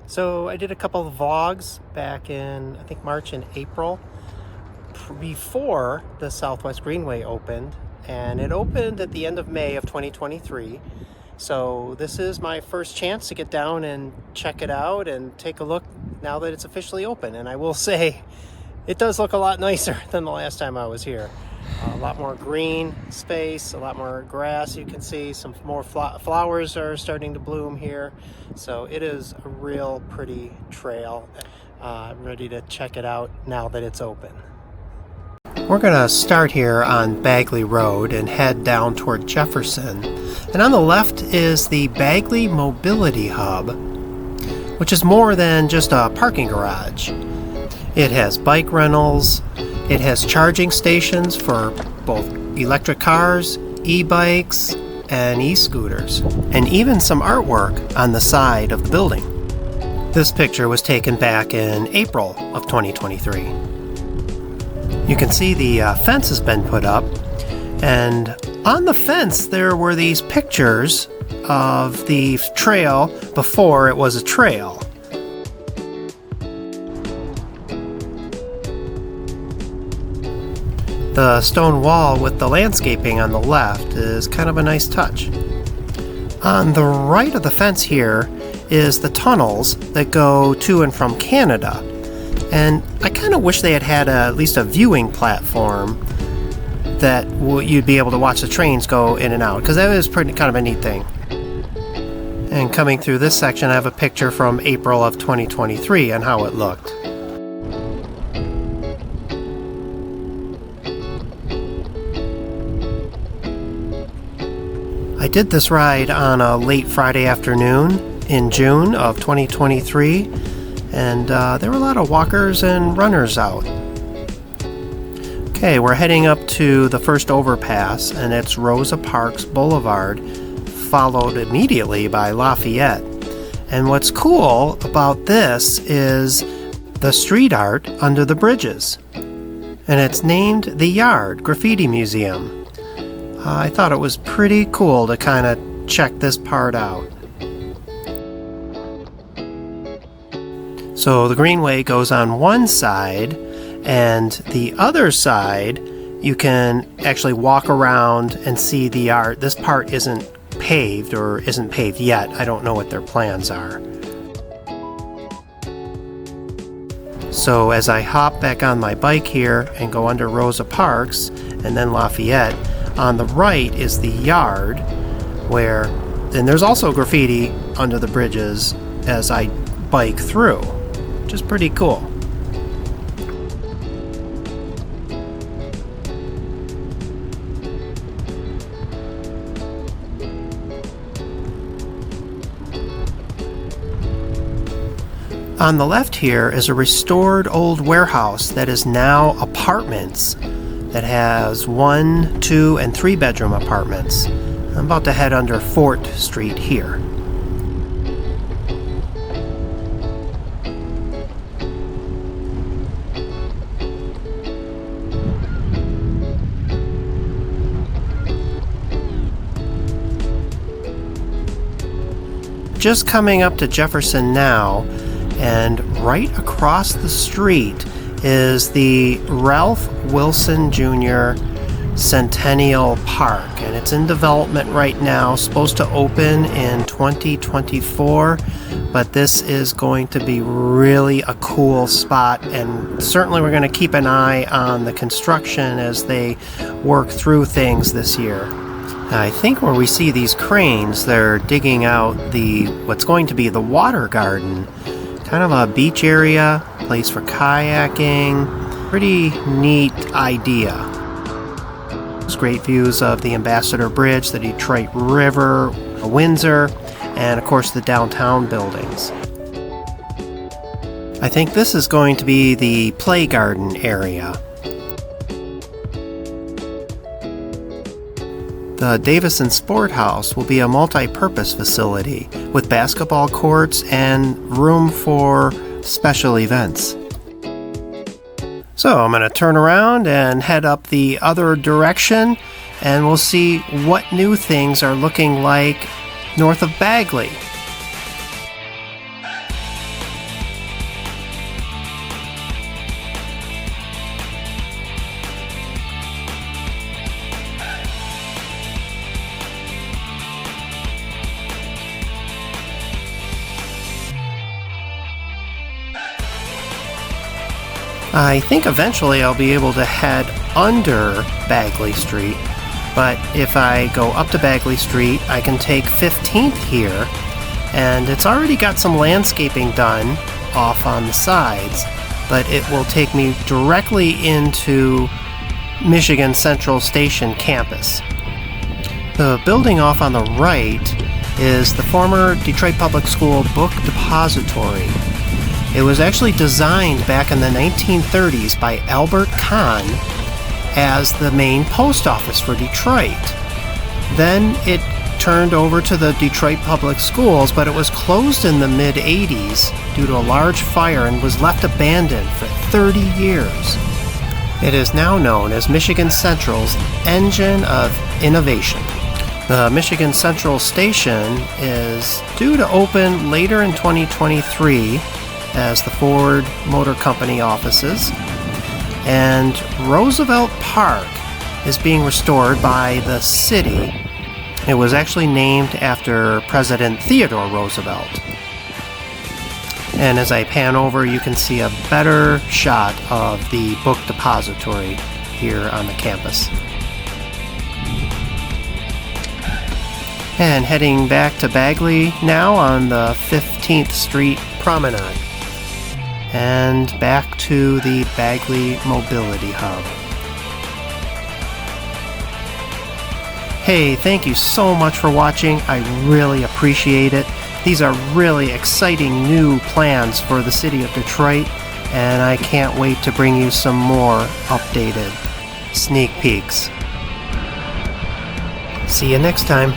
So I did a couple of vlogs back in, I think, March and April before the Southwest Greenway opened, and it opened at the end of May of 2023. So this is my first chance to get down and check it out and take a look now that it's officially open. And I will say, it does look a lot nicer than the last time I was here. A lot more green space, a lot more grass. You can see some more flowers are starting to bloom here. So it is a real pretty trail. I'm ready to check it out now that it's open. We're going to start here on Bagley Road and head down toward Jefferson. And on the left is the Bagley Mobility Hub, which is more than just a parking garage. It has bike rentals. It has charging stations for both electric cars, e-bikes, and e-scooters, and even some artwork on the side of the building. This picture was taken back in April of 2023. You can see the fence has been put up, and on the fence there were these pictures of the trail before it was a trail. The stone wall with the landscaping on the left is kind of a nice touch. On the right of the fence here is the tunnels that go to and from Canada. And I kind of wish they had had at least a viewing platform that you'd be able to watch the trains go in and out, because that is pretty kind of a neat thing. And coming through this section, I have a picture from April of 2023 on how it looked. I did this ride on a late Friday afternoon in June of 2023, and there were a lot of walkers and runners out. Okay, we're heading up to the first overpass, and it's Rosa Parks Boulevard, followed immediately by Lafayette. And what's cool about this is the street art under the bridges, and it's named the Yard Graffiti Museum. I thought it was pretty cool to kind of check this part out. So the Greenway goes on one side, and the other side you can actually walk around and see the art. This part isn't paved, or isn't paved yet. I don't know what their plans are. So as I hop back on my bike here and go under Rosa Parks and then Lafayette, on the right is the Yard, and there's also graffiti under the bridges as I bike through, which is pretty cool. On the left here is a restored old warehouse that is now apartments, that has 1, 2, and 3 bedroom apartments. I'm about to head under Fort Street here. Just coming up to Jefferson now, and right across the street is the Ralph Wilson Jr. Centennial Park, and it's in development right now, supposed to open in 2024, but this is going to be really a cool spot, and certainly we're going to keep an eye on the construction as they work through things this year. I think where we see these cranes, they're digging out what's going to be the water garden, kind of a beach area, place for kayaking. Pretty neat idea. There's great views of the Ambassador Bridge, the Detroit River, Windsor, and of course the downtown buildings. I think this is going to be the play garden area. The Davison Sport House will be a multi-purpose facility with basketball courts and room for special events. So I'm going to turn around and head up the other direction, and we'll see what new things are looking like north of Bagley. I think eventually I'll be able to head under Bagley Street, but if I go up to Bagley Street, I can take 15th here, and it's already got some landscaping done off on the sides, but it will take me directly into Michigan Central Station campus. The building off on the right is the former Detroit Public School Book Depository. It was actually designed back in the 1930s by Albert Kahn as the main post office for Detroit. Then it turned over to the Detroit Public Schools, but it was closed in the mid-80s due to a large fire and was left abandoned for 30 years. It is now known as Michigan Central's Engine of Innovation. The Michigan Central Station is due to open later in 2023 as the Ford Motor Company offices, and Roosevelt Park is being restored by the city. It was actually named after President Theodore Roosevelt. And as I pan over, you can see a better shot of the book depository here on the campus. And heading back to Bagley now on the 15th Street Promenade. And back to the Bagley Mobility Hub. Hey, thank you so much for watching. I really appreciate it. These are really exciting new plans for the city of Detroit, and I can't wait to bring you some more updated sneak peeks. See you next time.